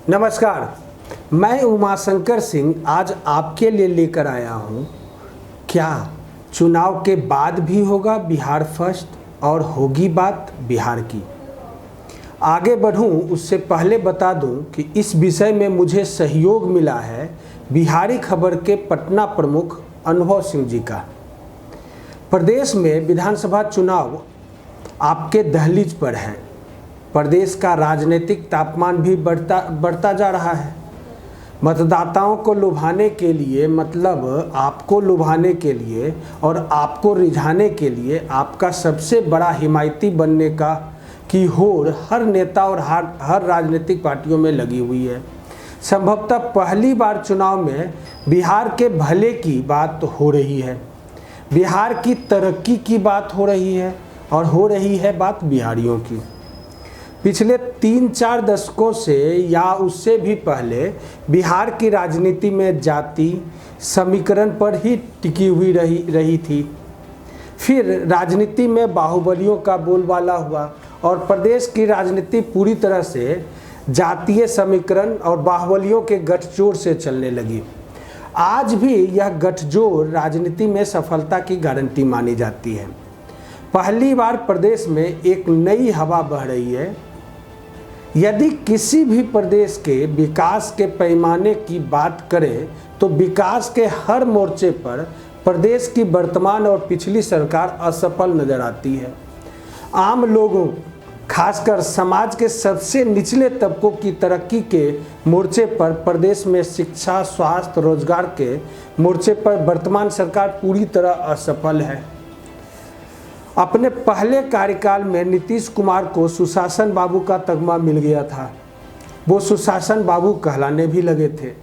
नमस्कार, मैं उमाशंकर सिंह आज आपके लिए लेकर आया हूँ। क्या चुनाव के बाद भी होगा बिहार फर्स्ट और होगी बात बिहार की। आगे बढ़ूँ उससे पहले बता दूँ कि इस विषय में मुझे सहयोग मिला है बिहारी खबर के पटना प्रमुख अनुभव सिंह जी का। प्रदेश में विधानसभा चुनाव आपके दहलीज पर है। प्रदेश का राजनीतिक तापमान भी बढ़ता जा रहा है। मतदाताओं को लुभाने के लिए, मतलब आपको लुभाने के लिए और आपको रिझाने के लिए आपका सबसे बड़ा हिमायती बनने की होड़ हर नेता और हर राजनीतिक पार्टियों में लगी हुई है। संभवतः पहली बार चुनाव में बिहार के भले की बात तो हो रही है, बिहार की तरक्की की बात हो रही है और हो रही है बात बिहारियों की। पिछले 3-4 दशकों से या उससे भी पहले बिहार की राजनीति में जाति समीकरण पर ही टिकी हुई रही थी। फिर राजनीति में बाहुबलियों का बोलबाला हुआ और प्रदेश की राजनीति पूरी तरह से जातीय समीकरण और बाहुबलियों के गठजोड़ से चलने लगी। आज भी यह गठजोड़ राजनीति में सफलता की गारंटी मानी जाती है। पहली बार प्रदेश में एक नई हवा बह रही है। यदि किसी भी प्रदेश के विकास के पैमाने की बात करें तो विकास के हर मोर्चे पर प्रदेश की वर्तमान और पिछली सरकार असफल नजर आती है। आम लोगों, खासकर समाज के सबसे निचले तबकों की तरक्की के मोर्चे पर प्रदेश में शिक्षा, स्वास्थ्य, रोजगार के मोर्चे पर वर्तमान सरकार पूरी तरह असफल है। अपने पहले कार्यकाल में नीतीश कुमार को सुशासन बाबू का तगमा मिल गया था। वो सुशासन बाबू कहलाने भी लगे थे।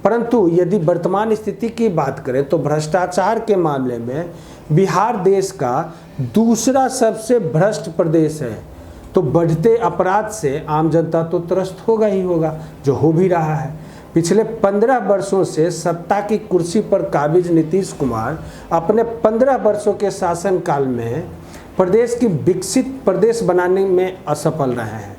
परंतु यदि वर्तमान स्थिति की बात करें तो भ्रष्टाचार के मामले में बिहार देश का दूसरा सबसे भ्रष्ट प्रदेश है। तो बढ़ते अपराध से आम जनता तो त्रस्त होगा ही होगा, जो हो भी रहा है। पिछले 15 वर्षों से सत्ता की कुर्सी पर काबिज नीतीश कुमार अपने 15 वर्षों के शासनकाल में प्रदेश की विकसित प्रदेश बनाने में असफल रहे हैं।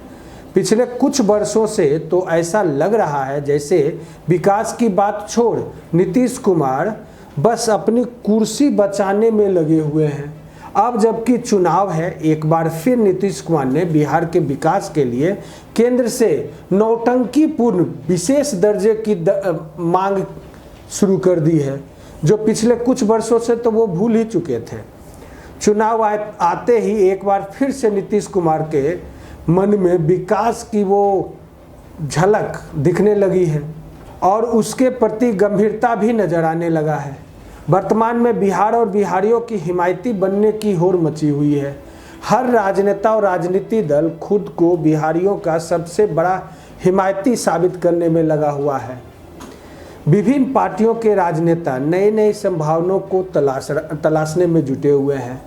पिछले कुछ वर्षों से तो ऐसा लग रहा है जैसे विकास की बात छोड़ नीतीश कुमार बस अपनी कुर्सी बचाने में लगे हुए हैं। अब जबकि चुनाव है, एक बार फिर नीतीश कुमार ने बिहार के विकास के लिए केंद्र से नौटंकीपूर्ण विशेष दर्जे की मांग शुरू कर दी है, जो पिछले कुछ वर्षों से तो वो भूल ही चुके थे। चुनाव आते ही एक बार फिर से नीतीश कुमार के मन में विकास की वो झलक दिखने लगी है और उसके प्रति गंभीरता भी नजर आने लगा है। वर्तमान में बिहार और बिहारियों की हिमायती बनने की होड़ मची हुई है। हर राजनेता और राजनीति दल खुद को बिहारियों का सबसे बड़ा हिमायती साबित करने में लगा हुआ है। विभिन्न पार्टियों के राजनेता नए नए संभावनाओं को तलाशने में जुटे हुए हैं।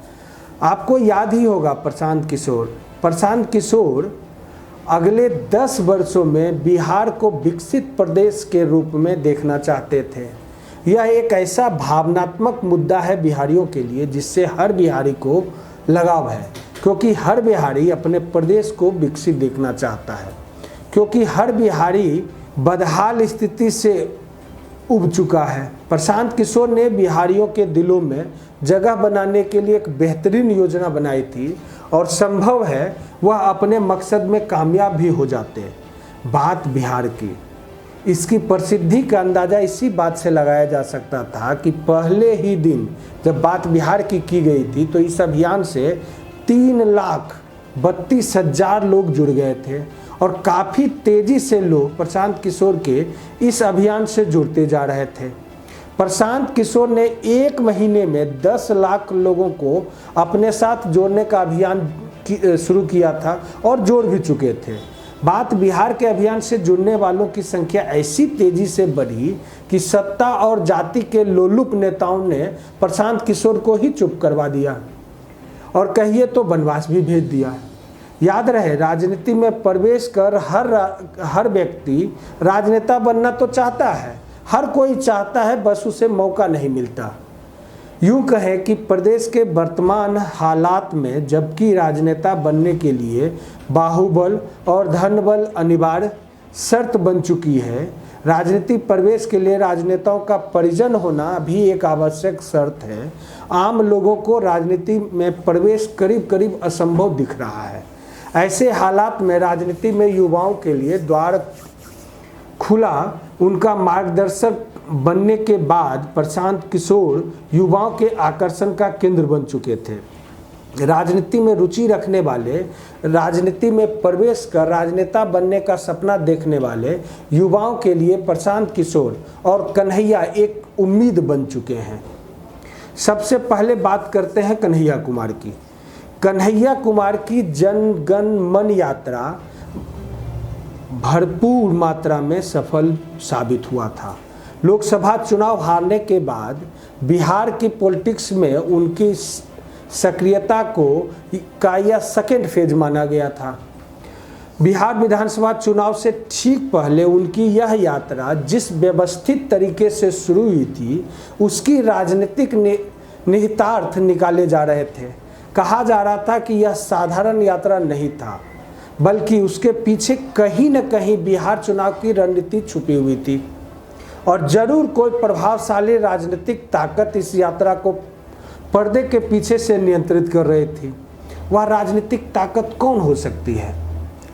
आपको याद ही होगा प्रशांत किशोर अगले 10 वर्षों में बिहार को विकसित प्रदेश के रूप में देखना चाहते थे। यह एक ऐसा भावनात्मक मुद्दा है बिहारियों के लिए जिससे हर बिहारी को लगाव है, क्योंकि हर बिहारी अपने प्रदेश को विकसित देखना चाहता है, क्योंकि हर बिहारी बदहाल स्थिति से उब चुका है। प्रशांत किशोर ने बिहारियों के दिलों में जगह बनाने के लिए एक बेहतरीन योजना बनाई थी और संभव है वह अपने मकसद में कामयाब भी हो जाते। बात बिहार की, इसकी प्रसिद्धि का अंदाज़ा इसी बात से लगाया जा सकता था कि पहले ही दिन जब बात बिहार की गई थी तो इस अभियान से 3,32,000 लोग जुड़ गए थे और काफ़ी तेज़ी से लोग प्रशांत किशोर के इस अभियान से जुड़ते जा रहे थे। प्रशांत किशोर ने 1 महीने में 10 लाख लोगों को अपने साथ जोड़ने का अभियान शुरू किया था और जोड़ भी चुके थे। बात बिहार के अभियान से जुड़ने वालों की संख्या ऐसी तेजी से बढ़ी कि सत्ता और जाति के लोलुप नेताओं ने प्रशांत किशोर को ही चुप करवा दिया और कहिए तो वनवास भी भेज दिया। याद रहे, राजनीति में प्रवेश कर हर व्यक्ति राजनेता बनना तो चाहता है, हर कोई चाहता है, बस उसे मौका नहीं मिलता। यूँ कहें कि प्रदेश के वर्तमान हालात में जबकि राजनेता बनने के लिए बाहुबल और धनबल अनिवार्य, शर्त बन चुकी है। राजनीतिक प्रवेश के लिए राजनेताओं का परिजन होना भी एक आवश्यक शर्त है। आम लोगों को राजनीति में प्रवेश करीब करीब असंभव दिख रहा है। ऐसे हालात में राजनीति में युवाओं के लिए द्वार खुला। उनका मार्गदर्शक बनने के बाद प्रशांत किशोर युवाओं के आकर्षण का केंद्र बन चुके थे। राजनीति में रुचि रखने वाले, राजनीति में प्रवेश कर राजनेता बनने का सपना देखने वाले युवाओं के लिए प्रशांत किशोर और कन्हैया एक उम्मीद बन चुके हैं। सबसे पहले बात करते हैं कन्हैया कुमार की। कन्हैया कुमार की जन गण मन यात्रा भरपूर मात्रा में सफल साबित हुआ था। लोकसभा चुनाव हारने के बाद बिहार की पॉलिटिक्स में उनकी सक्रियता का यह सेकेंड फेज माना गया था। बिहार विधानसभा चुनाव से ठीक पहले उनकी यह यात्रा जिस व्यवस्थित तरीके से शुरू हुई थी, उसकी राजनीतिक निहितार्थ निकाले जा रहे थे। कहा जा रहा था कि यह साधारण यात्रा नहीं था, बल्कि उसके पीछे कहीं न कहीं बिहार चुनाव की रणनीति छुपी हुई थी और जरूर कोई प्रभावशाली राजनीतिक ताकत इस यात्रा को पर्दे के पीछे से नियंत्रित कर रही थी। वह राजनीतिक ताकत कौन हो सकती है?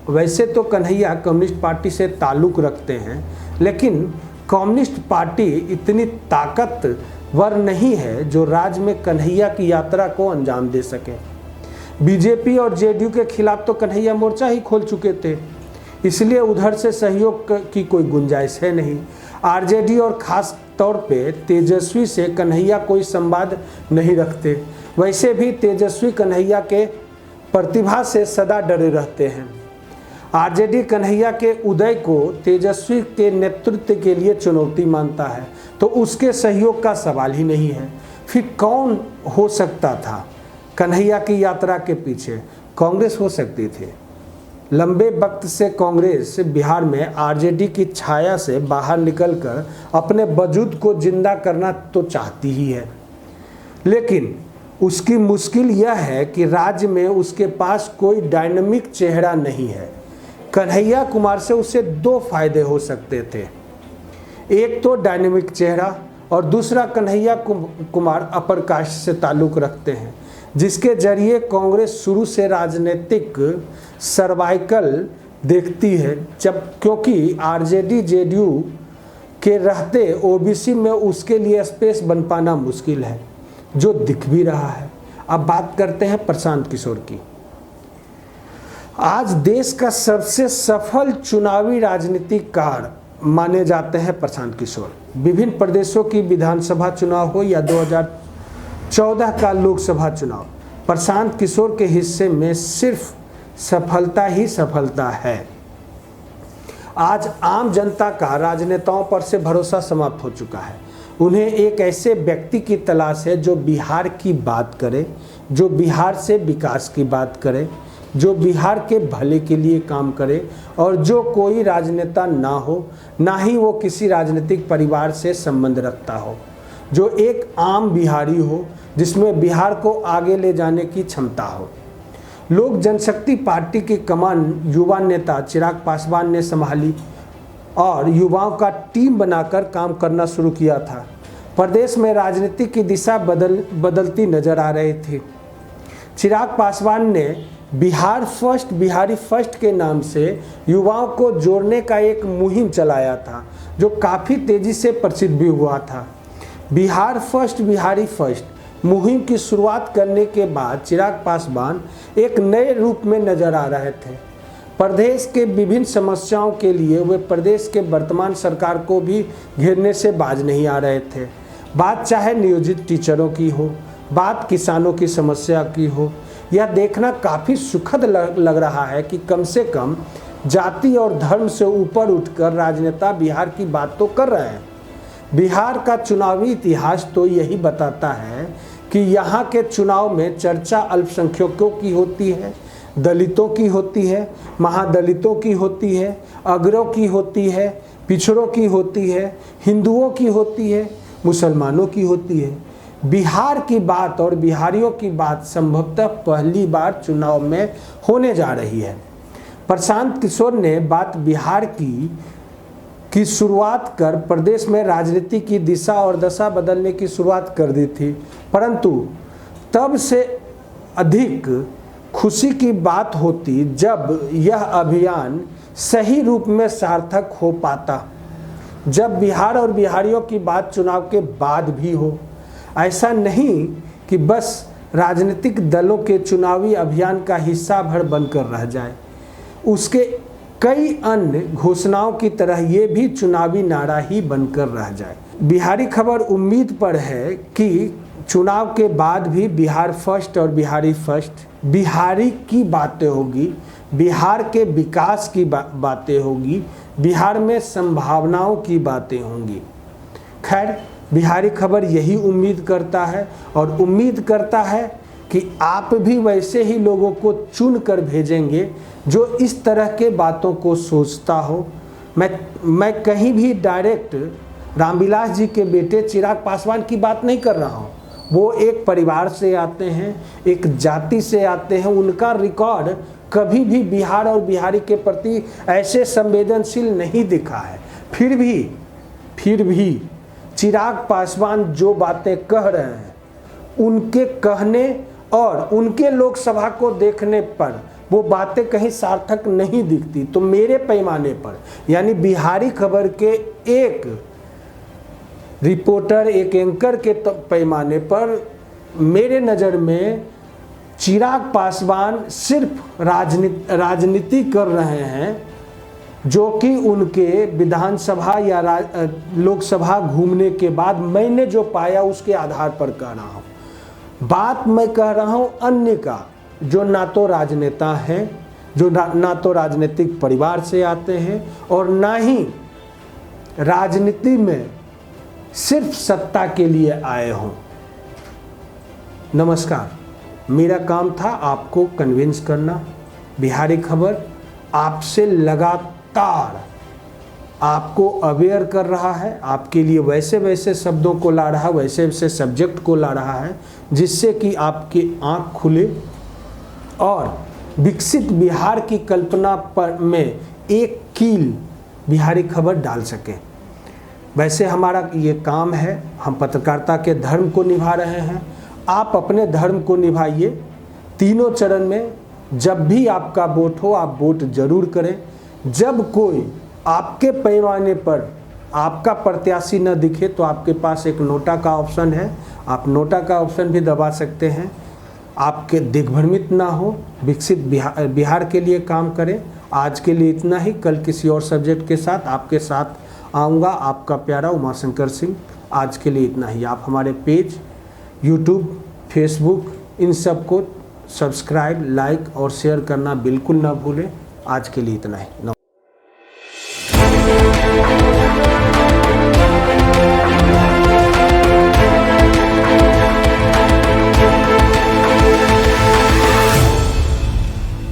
वैसे तो कन्हैया कम्युनिस्ट पार्टी से ताल्लुक रखते हैं, लेकिन कम्युनिस्ट पार्टी इतनी ताकतवर नहीं है जो राज्य में कन्हैया की यात्रा को अंजाम दे सके। बीजेपी और जेडीयू के खिलाफ तो कन्हैया मोर्चा ही खोल चुके थे, इसलिए उधर से सहयोग की कोई गुंजाइश है नहीं। आरजेडी और खास तौर पे तेजस्वी से कन्हैया कोई संवाद नहीं रखते। वैसे भी तेजस्वी कन्हैया के प्रतिभा से सदा डरे रहते हैं। आरजेडी कन्हैया के उदय को तेजस्वी के नेतृत्व के लिए चुनौती मानता है, तो उसके सहयोग का सवाल ही नहीं है। फिर कौन हो सकता था कन्हैया की यात्रा के पीछे? कांग्रेस हो सकती थी। लंबे वक्त से कांग्रेस बिहार में आरजेडी की छाया से बाहर निकलकर अपने वजूद को जिंदा करना तो चाहती ही है, लेकिन उसकी मुश्किल यह है कि राज्य में उसके पास कोई डायनामिक चेहरा नहीं है। कन्हैया कुमार से उसे दो फायदे हो सकते थे, एक तो डायनामिक चेहरा और दूसरा कन्हैया कुमार अपर कास्ट से ताल्लुक रखते हैं, जिसके जरिए कांग्रेस शुरू से राजनीतिक सर्वाइकल देखती है। क्योंकि आरजेडी जेडीयू के रहते ओबीसी में उसके लिए स्पेस बन पाना मुश्किल है, जो दिख भी रहा है। अब बात करते हैं प्रशांत किशोर की। आज देश का सबसे सफल चुनावी राजनीतिकार माने जाते हैं प्रशांत किशोर। विभिन्न प्रदेशों की विधानसभा चुनाव हो या 2014 का लोकसभा चुनाव, प्रशांत किशोर के हिस्से में सिर्फ सफलता ही सफलता है। आज आम जनता का राजनेताओं पर से भरोसा समाप्त हो चुका है। उन्हें एक ऐसे व्यक्ति की तलाश है जो बिहार की बात करे, जो बिहार से विकास की बात करे, जो बिहार के भले के लिए काम करे और जो कोई राजनेता ना हो, ना ही वो किसी राजनीतिक परिवार से संबंध रखता हो, जो एक आम बिहारी हो जिसमें बिहार को आगे ले जाने की क्षमता हो। लोक जनशक्ति पार्टी की कमान युवा नेता चिराग पासवान ने संभाली और युवाओं का टीम बनाकर काम करना शुरू किया था। प्रदेश में राजनीति की दिशा बदलती नजर आ रही थी। चिराग पासवान ने बिहार फर्स्ट, बिहारी फर्स्ट के नाम से युवाओं को जोड़ने का एक मुहिम चलाया था, जो काफ़ी तेज़ी से प्रसिद्ध भी हुआ था। बिहार फर्स्ट, बिहारी फर्स्ट मुहिम की शुरुआत करने के बाद चिराग पासवान एक नए रूप में नजर आ रहे थे। प्रदेश के विभिन्न समस्याओं के लिए वे प्रदेश के वर्तमान सरकार को भी घेरने से बाज नहीं आ रहे थे। बात चाहे नियोजित टीचरों की हो, बात किसानों की समस्या की हो, यह देखना काफ़ी सुखद लग रहा है कि कम से कम जाति और धर्म से ऊपर उठकर राजनेता बिहार की बात तो कर रहे हैं। बिहार का चुनावी इतिहास तो यही बताता है कि यहाँ के चुनाव में चर्चा अल्पसंख्यकों की होती है, दलितों की होती है, महादलितों की होती है, अगरों की होती है, पिछड़ों की होती है, हिंदुओं की होती है, मुसलमानों की होती है। बिहार की बात और बिहारियों की बात संभवतः पहली बार चुनाव में होने जा रही है। प्रशांत किशोर ने बात बिहार की शुरुआत कर प्रदेश में राजनीति की दिशा और दशा बदलने की शुरुआत कर दी थी, परंतु तब से अधिक खुशी की बात होती जब यह अभियान सही रूप में सार्थक हो पाता, जब बिहार और बिहारियों की बात चुनाव के बाद भी हो। ऐसा नहीं कि बस राजनीतिक दलों के चुनावी अभियान का हिस्सा भर बनकर रह जाए, उसके कई अन्य घोषणाओं की तरह ये भी चुनावी नारा ही बनकर रह जाए। बिहारी खबर उम्मीद पर है कि चुनाव के बाद भी बिहार फर्स्ट और बिहारी फर्स्ट, बिहारी की बातें होगी, बिहार के विकास की बातें होगी, बिहार में संभावनाओं की बातें होंगी। खैर, बिहारी खबर यही उम्मीद करता है और उम्मीद करता है कि आप भी वैसे ही लोगों को चुन कर भेजेंगे जो इस तरह के बातों को सोचता हो। मैं कहीं भी डायरेक्ट रामविलास जी के बेटे चिराग पासवान की बात नहीं कर रहा हूँ। वो एक परिवार से आते हैं, एक जाति से आते हैं, उनका रिकॉर्ड कभी भी बिहार और बिहारी के प्रति ऐसे संवेदनशील नहीं दिखा है। फिर भी चिराग पासवान जो बातें कह रहे हैं, उनके कहने और उनके लोकसभा को देखने पर वो बातें कहीं सार्थक नहीं दिखती। तो मेरे पैमाने पर, यानी बिहारी खबर के एक रिपोर्टर, एक एंकर के पैमाने पर मेरे नज़र में चिराग पासवान सिर्फ राजनीति कर रहे हैं, जो कि उनके विधानसभा या लोकसभा घूमने के बाद मैंने जो पाया उसके आधार पर कह रहा हूँ। बात मैं कह रहा हूँ अन्य का, जो ना तो राजनेता हैं, जो ना तो राजनीतिक परिवार से आते हैं और ना ही राजनीति में सिर्फ सत्ता के लिए आए हों। नमस्कार, मेरा काम था आपको कन्विंस करना। बिहारी खबर आपसे लगातार आपको अवेयर कर रहा है, आपके लिए वैसे वैसे शब्दों को ला रहा है, वैसे वैसे सब्जेक्ट को ला रहा है, जिससे कि आपकी आँख खुले और विकसित बिहार की कल्पना पर में एक कील बिहारी खबर डाल सके। वैसे हमारा ये काम है, हम पत्रकारिता के धर्म को निभा रहे हैं। आप अपने धर्म को निभाइए। तीनों चरण में जब भी आपका वोट हो, आप वोट जरूर करें। जब कोई आपके पैमाने पर आपका प्रत्याशी न दिखे तो आपके पास एक नोटा का ऑप्शन है, आप नोटा का ऑप्शन भी दबा सकते हैं। आपके दिग्भ्रमित ना हो, विकसित बिहार के लिए काम करें। आज के लिए इतना ही, कल किसी और सब्जेक्ट के साथ आपके साथ आऊँगा। आपका प्यारा उमाशंकर सिंह। आज के लिए इतना ही। आप हमारे पेज यूट्यूब, फेसबुक, इन सब को सब्सक्राइब, लाइक और शेयर करना बिल्कुल ना भूलें। आज के लिए इतना ही।